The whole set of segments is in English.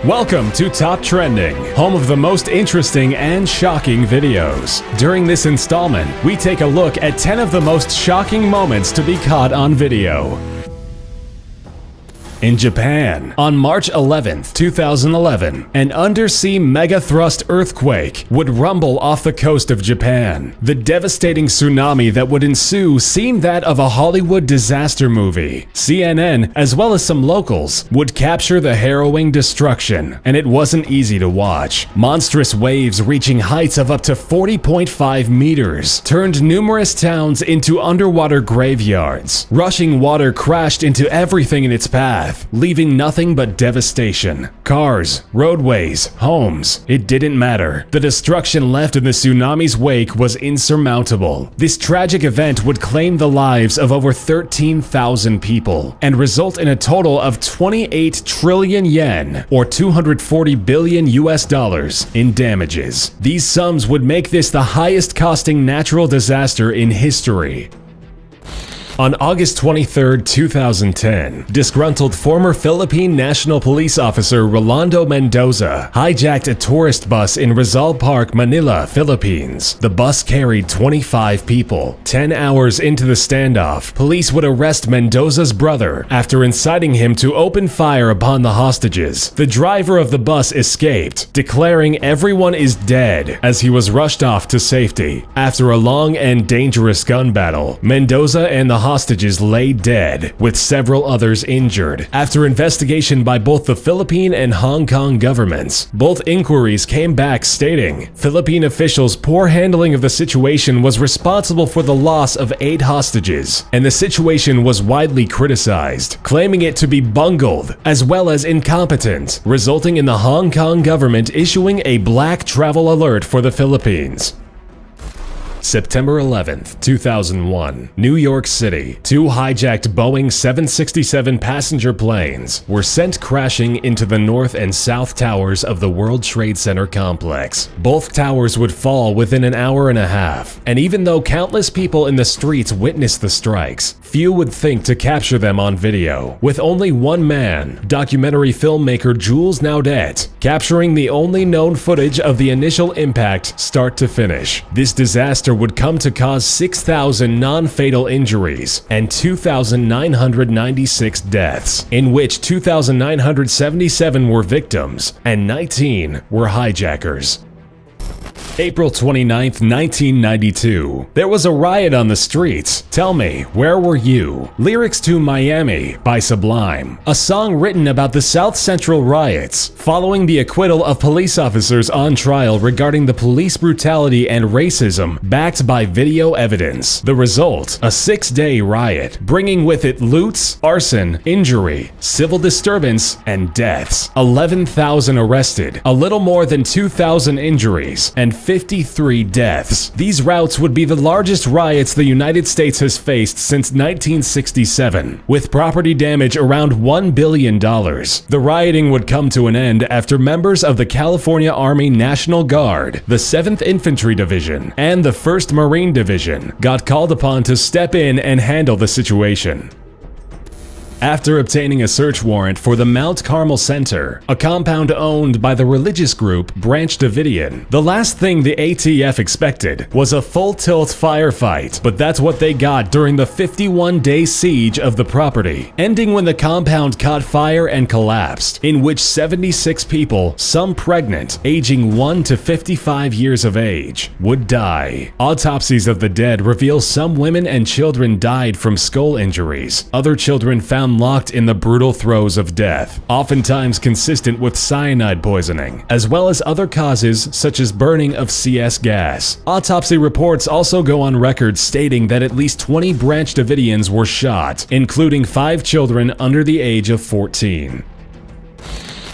Welcome to Top Trending, home of the most interesting and shocking videos. During this installment, we take a look at 10 of the most shocking moments to be caught on video. In Japan, on March 11, 2011, an undersea megathrust earthquake would rumble off the coast of Japan. The devastating tsunami that would ensue seemed that of a Hollywood disaster movie. CNN, as well as some locals, would capture the harrowing destruction, and it wasn't easy to watch. Monstrous waves reaching heights of up to 40.5 meters turned numerous towns into underwater graveyards. Rushing water crashed into everything in its path, leaving nothing but devastation. Cars, roadways, homes, it didn't matter. The destruction left in the tsunami's wake was insurmountable. This tragic event would claim the lives of over 13,000 people and result in a total of 28 trillion yen, or 240 billion US dollars, in damages. These sums would make this the highest costing natural disaster in history. On August 23, 2010, disgruntled former Philippine National Police officer Rolando Mendoza hijacked a tourist bus in Rizal Park, Manila, Philippines. The bus carried 25 people. 10 hours into the standoff, police would arrest Mendoza's brother after inciting him to open fire upon the hostages. The driver of the bus escaped, declaring everyone is dead as he was rushed off to safety. After a long and dangerous gun battle, Mendoza and the hostages lay dead, with several others injured. After investigation by both the Philippine and Hong Kong governments, both inquiries came back stating Philippine officials' poor handling of the situation was responsible for the loss of 8 hostages, and the situation was widely criticized, claiming it to be bungled as well as incompetent, resulting in the Hong Kong government issuing a black travel alert for the Philippines. September 11, 2001, New York City. 2 hijacked Boeing 767 passenger planes were sent crashing into the north and south towers of the World Trade Center complex. Both towers would fall within an hour and a half, and even though countless people in the streets witnessed the strikes, few would think to capture them on video, with only one man, documentary filmmaker Jules Naudet, capturing the only known footage of the initial impact start to finish. This disaster would come to cause 6,000 non-fatal injuries and 2,996 deaths, in which 2,977 were victims and 19 were hijackers. April 29, 1992. There was a riot on the streets. Tell me, where were you? Lyrics to Miami by Sublime, a song written about the South Central riots following the acquittal of police officers on trial regarding the police brutality and racism backed by video evidence. The result, a 6-day riot, bringing with it loots, arson, injury, civil disturbance, and deaths. 11,000 arrested, a little more than 2,000 injuries, and 53 deaths. These routs would be the largest riots the United States has faced since 1967, with property damage around $1 billion. The rioting would come to an end after members of the California Army National Guard, the 7th Infantry Division, and the 1st Marine Division got called upon to step in and handle the situation. After obtaining a search warrant for the Mount Carmel Center, a compound owned by the religious group Branch Davidian, the last thing the ATF expected was a full-tilt firefight, but that's what they got during the 51-day siege of the property, ending when the compound caught fire and collapsed, in which 76 people, some pregnant, aging 1 to 55 years of age, would die. Autopsies of the dead reveal some women and children died from skull injuries. Other children found locked in the brutal throes of death, oftentimes consistent with cyanide poisoning, as well as other causes such as burning of CS gas. Autopsy reports also go on record stating that at least 20 Branch Davidians were shot, including 5 children under the age of 14.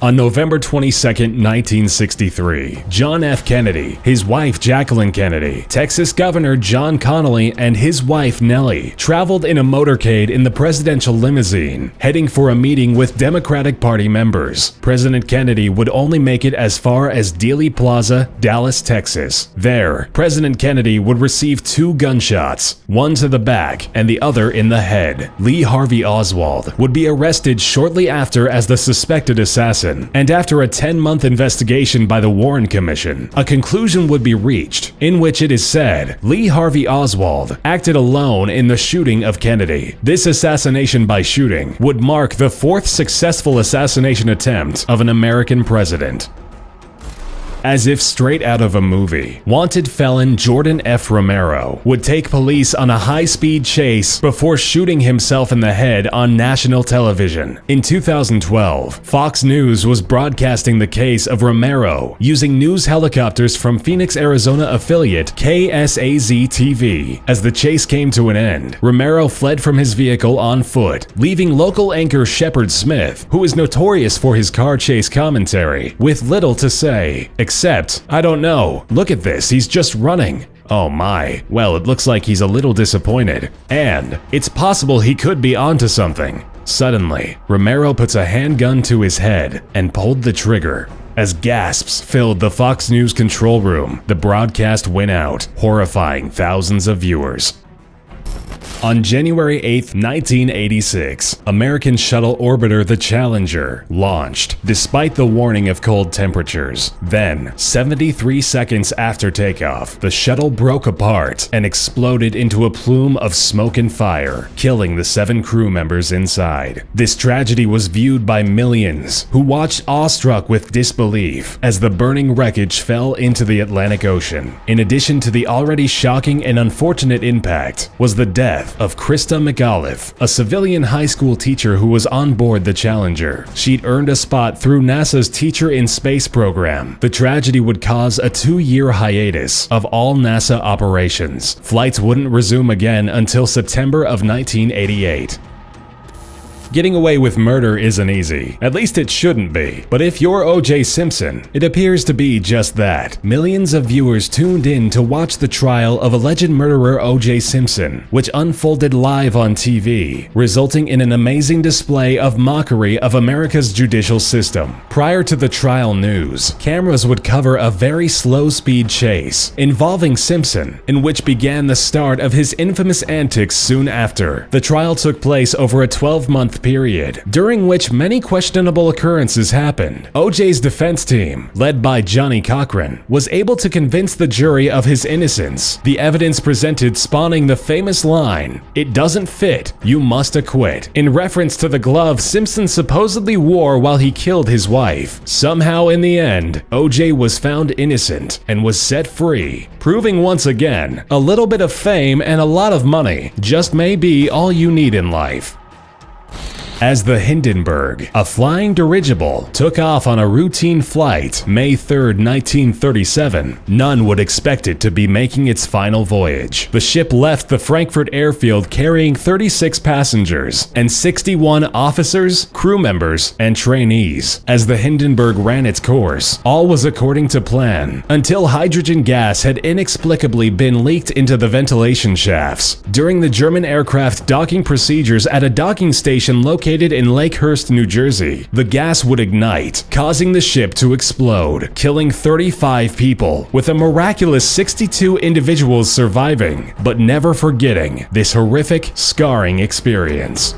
On November 22, 1963, John F. Kennedy, his wife Jacqueline Kennedy, Texas Governor John Connally, and his wife Nellie traveled in a motorcade in the presidential limousine, heading for a meeting with Democratic Party members. President Kennedy would only make it as far as Dealey Plaza, Dallas, Texas. There, President Kennedy would receive 2 gunshots, one to the back and the other in the head. Lee Harvey Oswald would be arrested shortly after as the suspected assassin. Simpson, and after a 10-month investigation by the Warren Commission, a conclusion would be reached, in which it is said Lee Harvey Oswald acted alone in the shooting of Kennedy. This assassination by shooting would mark the fourth successful assassination attempt of an American president. As if straight out of a movie, wanted felon Jordan F. Romero would take police on a high-speed chase before shooting himself in the head on national television. In 2012, Fox News was broadcasting the case of Romero using news helicopters from Phoenix, Arizona affiliate KSAZ-TV. As the chase came to an end, Romero fled from his vehicle on foot, leaving local anchor Shepard Smith, who is notorious for his car chase commentary, with little to say, except, I don't know, look at this, he's just running. Oh my, well, it looks like he's a little disappointed. And it's possible he could be onto something. Suddenly, Romero puts a handgun to his head and pulled the trigger. As gasps filled the Fox News control room, the broadcast went out, horrifying thousands of viewers. On January 8, 1986, American shuttle orbiter the Challenger launched, despite the warning of cold temperatures. Then, 73 seconds after takeoff, the shuttle broke apart and exploded into a plume of smoke and fire, killing the 7 crew members inside. This tragedy was viewed by millions, who watched awestruck with disbelief as the burning wreckage fell into the Atlantic Ocean. In addition to the already shocking and unfortunate impact, was the death of Krista McAuliffe, a civilian high school teacher who was on board the Challenger. She'd earned a spot through NASA's Teacher in Space program. The tragedy would cause a 2-year hiatus of all NASA operations. Flights wouldn't resume again until September of 1988. Getting away with murder isn't easy. At least it shouldn't be. But if you're O.J. Simpson, it appears to be just that. Millions of viewers tuned in to watch the trial of alleged murderer O.J. Simpson, which unfolded live on TV, resulting in an amazing display of mockery of America's judicial system. Prior to the trial news, cameras would cover a very slow-speed chase involving Simpson, in which began the start of his infamous antics soon after. The trial took place over a 12-month period, during which many questionable occurrences happened. OJ's defense team, led by Johnny Cochran, was able to convince the jury of his innocence. The evidence presented spawning the famous line, "It doesn't fit, you must acquit," in reference to the glove Simpson supposedly wore while he killed his wife. Somehow in the end, OJ was found innocent and was set free, proving once again, a little bit of fame and a lot of money just may be all you need in life. As the Hindenburg, a flying dirigible, took off on a routine flight May 3, 1937, none would expect it to be making its final voyage. The ship left the Frankfurt airfield carrying 36 passengers and 61 officers, crew members, and trainees. As the Hindenburg ran its course, all was according to plan, until hydrogen gas had inexplicably been leaked into the ventilation shafts. During the German aircraft docking procedures at a docking station located in Lakehurst, New Jersey, the gas would ignite, causing the ship to explode, killing 35 people, with a miraculous 62 individuals surviving, but never forgetting this horrific, scarring experience.